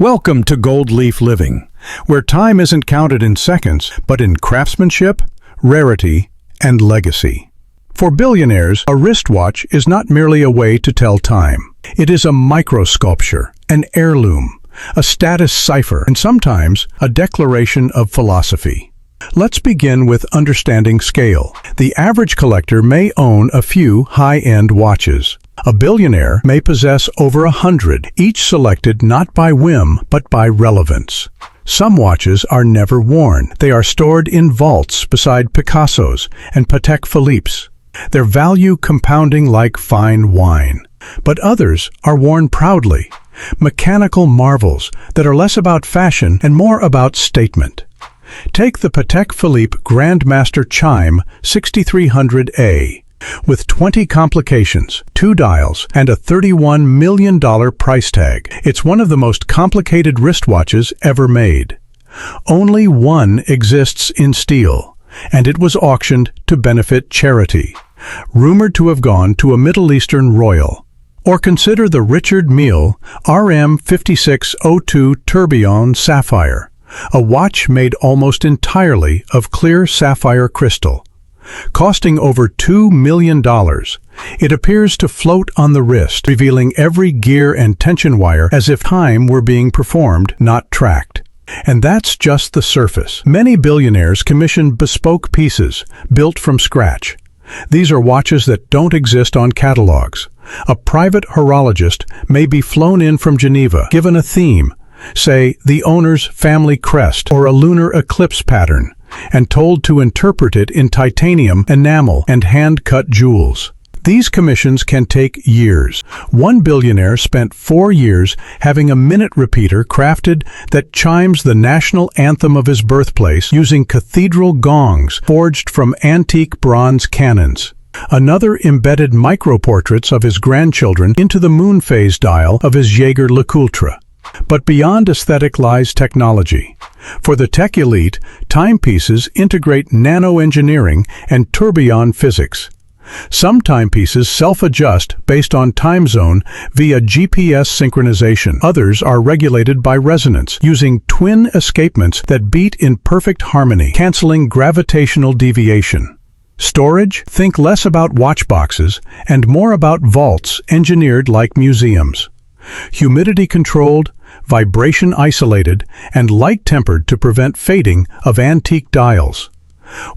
Welcome to Goldleaf Living, where time isn't counted in seconds, but in craftsmanship, rarity, and legacy. For billionaires, a wristwatch is not merely a way to tell time. It is a microsculpture, an heirloom, a status cipher, and sometimes a declaration of philosophy. Let's begin with understanding scale. The average collector may own a few high-end watches. A billionaire may possess over 100, each selected not by whim but by relevance. Some watches are never worn. They are stored in vaults beside Picasso's and Patek Philippe's, their value compounding like fine wine. But others are worn proudly, mechanical marvels that are less about fashion and more about statement. Take the Patek Philippe Grandmaster Chime 6300A. With 20 complications, 2 dials, and a $31 million price tag, it's one of the most complicated wristwatches ever made. Only one exists in steel, and it was auctioned to benefit charity, rumored to have gone to a Middle Eastern royal. Or consider the Richard Mille RM5602 Tourbillon Sapphire, a watch made almost entirely of clear sapphire crystal. Costing over $2 million, it appears to float on the wrist, revealing every gear and tension wire as if time were being performed, not tracked. And that's just the surface. Many billionaires commission bespoke pieces, built from scratch. These are watches that don't exist on catalogs. A private horologist may be flown in from Geneva, given a theme, say the owner's family crest or a lunar eclipse pattern, and told to interpret it in titanium, enamel, and hand-cut jewels. These commissions can take years. One billionaire spent 4 years having a minute repeater crafted that chimes the national anthem of his birthplace using cathedral gongs forged from antique bronze cannons. Another embedded microportraits of his grandchildren into the moon phase dial of his Jaeger-LeCoultre. But beyond aesthetic lies technology. For the tech elite, timepieces integrate nano-engineering and tourbillon physics. Some timepieces self-adjust based on time zone via GPS synchronization. Others are regulated by resonance, using twin escapements that beat in perfect harmony, canceling gravitational deviation. Storage? Think less about watch boxes and more about vaults engineered like museums. Humidity-controlled, vibration-isolated, and light-tempered to prevent fading of antique dials.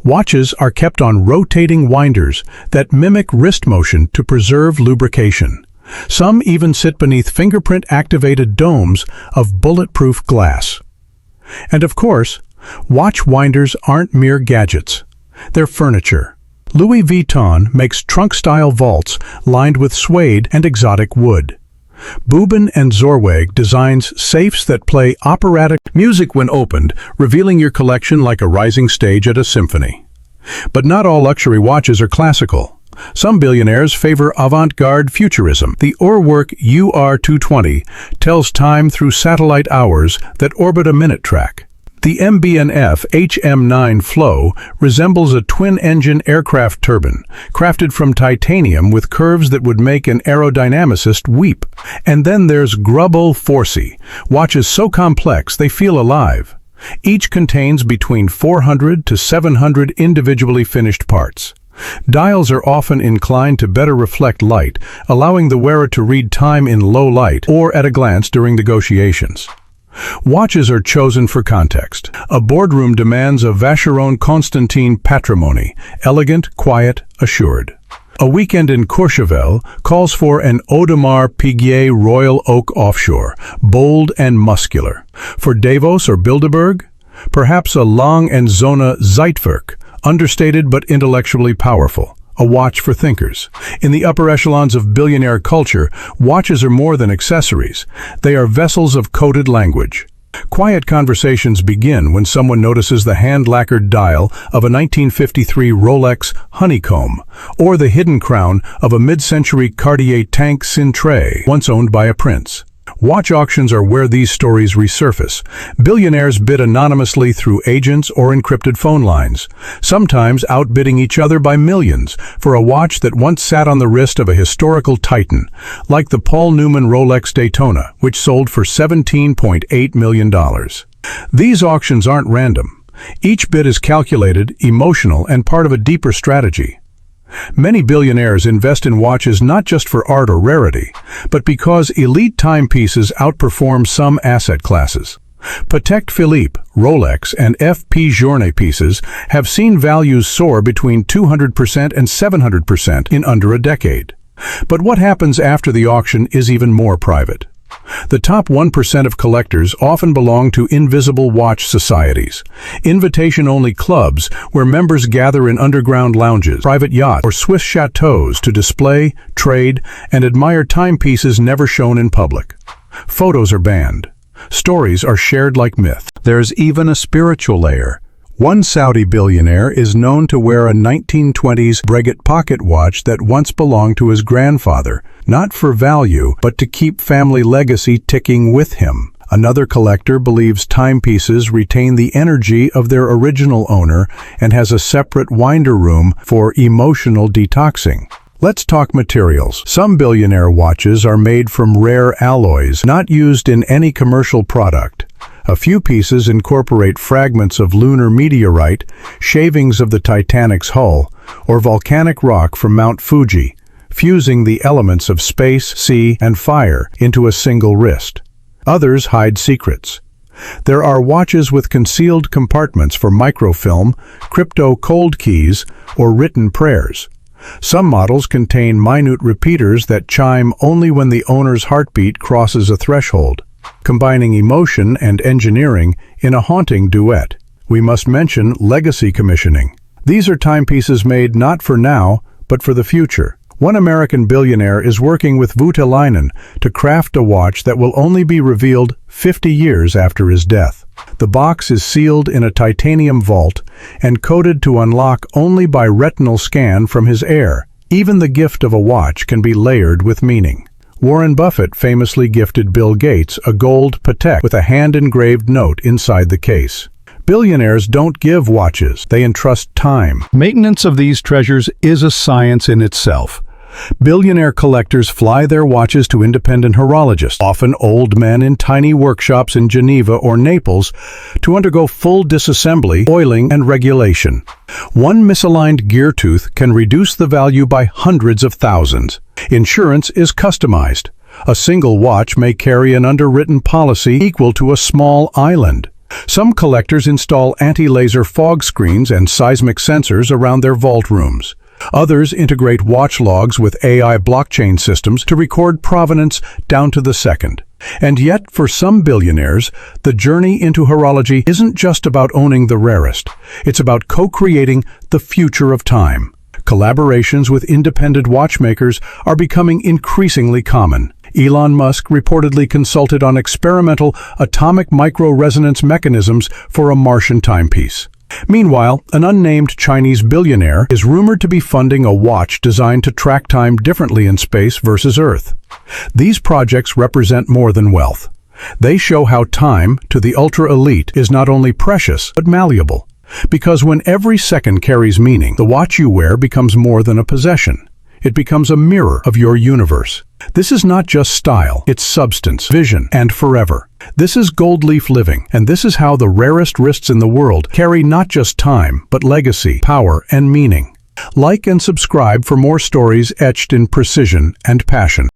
Watches are kept on rotating winders that mimic wrist motion to preserve lubrication. Some even sit beneath fingerprint-activated domes of bulletproof glass. And of course, watch winders aren't mere gadgets. They're furniture. Louis Vuitton makes trunk-style vaults lined with suede and exotic wood. Boubin and Zorweg designs safes that play operatic music when opened, revealing your collection like a rising stage at a symphony. But not all luxury watches are classical. Some billionaires favor avant-garde futurism. The Urwerk UR220 tells time through satellite hours that orbit a minute track. The MB&F HM9 Flow resembles a twin-engine aircraft turbine, crafted from titanium with curves that would make an aerodynamicist weep. And then there's Grubble Forsey, watches so complex they feel alive. Each contains between 400 to 700 individually finished parts. Dials are often inclined to better reflect light, allowing the wearer to read time in low light or at a glance during negotiations. Watches are chosen for context. A boardroom demands a Vacheron Constantin patrimony, elegant, quiet, assured. A weekend in Courchevel calls for an Audemars Piguet Royal Oak Offshore, bold and muscular. For Davos or Bilderberg, perhaps a Lang & Söhne Zeitwerk, understated but intellectually powerful. A watch for thinkers. In the upper echelons of billionaire culture, watches are more than accessories. They are vessels of coded language. Quiet conversations begin when someone notices the hand-lacquered dial of a 1953 Rolex Honeycomb, or the hidden crown of a mid-century Cartier Tank Cintre, once owned by a prince. Watch auctions are where these stories resurface. Billionaires bid anonymously through agents or encrypted phone lines, sometimes outbidding each other by millions for a watch that once sat on the wrist of a historical titan, like the Paul Newman Rolex Daytona, which sold for $17.8 million. These auctions aren't random. Each bid is calculated, emotional, and part of a deeper strategy. Many billionaires invest in watches not just for art or rarity, but because elite timepieces outperform some asset classes. Patek Philippe, Rolex, and F.P. Journet pieces have seen values soar between 200% and 700% in under a decade. But what happens after the auction is even more private. The top 1% of collectors often belong to invisible watch societies, invitation-only clubs where members gather in underground lounges, private yachts, or Swiss chateaus to display, trade, and admire timepieces never shown in public. Photos are banned. Stories are shared like myth. There's even a spiritual layer. One Saudi billionaire is known to wear a 1920s Breguet pocket watch that once belonged to his grandfather, not for value, but to keep family legacy ticking with him. Another collector believes timepieces retain the energy of their original owner and has a separate winder room for emotional detoxing. Let's talk materials. Some billionaire watches are made from rare alloys, not used in any commercial product. A few pieces incorporate fragments of lunar meteorite, shavings of the Titanic's hull, or volcanic rock from Mount Fuji, fusing the elements of space, sea, and fire into a single wrist. Others hide secrets. There are watches with concealed compartments for microfilm, crypto cold keys, or written prayers. Some models contain minute repeaters that chime only when the owner's heartbeat crosses a threshold, combining emotion and engineering in a haunting duet. We must mention legacy commissioning. These are timepieces made not for now, but for the future. One American billionaire is working with Voutilainen to craft a watch that will only be revealed 50 years after his death. The box is sealed in a titanium vault and coded to unlock only by retinal scan from his heir. Even the gift of a watch can be layered with meaning. Warren Buffett famously gifted Bill Gates a gold Patek with a hand-engraved note inside the case. Billionaires don't give watches, they entrust time. Maintenance of these treasures is a science in itself. Billionaire collectors fly their watches to independent horologists, often old men in tiny workshops in Geneva or Naples, to undergo full disassembly, oiling, and regulation. One misaligned gear tooth can reduce the value by hundreds of thousands. Insurance is customized. A single watch may carry an underwritten policy equal to a small island. Some collectors install anti-laser fog screens and seismic sensors around their vault rooms. Others integrate watch logs with AI blockchain systems to record provenance down to the second. And yet, for some billionaires, the journey into horology isn't just about owning the rarest. It's about co-creating the future of time. Collaborations with independent watchmakers are becoming increasingly common. Elon Musk reportedly consulted on experimental atomic micro-resonance mechanisms for a Martian timepiece. Meanwhile, an unnamed Chinese billionaire is rumored to be funding a watch designed to track time differently in space versus Earth. These projects represent more than wealth. They show how time, to the ultra-elite, is not only precious, but malleable. Because when every second carries meaning, the watch you wear becomes more than a possession. It becomes a mirror of your universe. This is not just style, it's substance, vision, and forever. This is Goldleaf Living, and this is how the rarest wrists in the world carry not just time, but legacy, power, and meaning. Like and subscribe for more stories etched in precision and passion.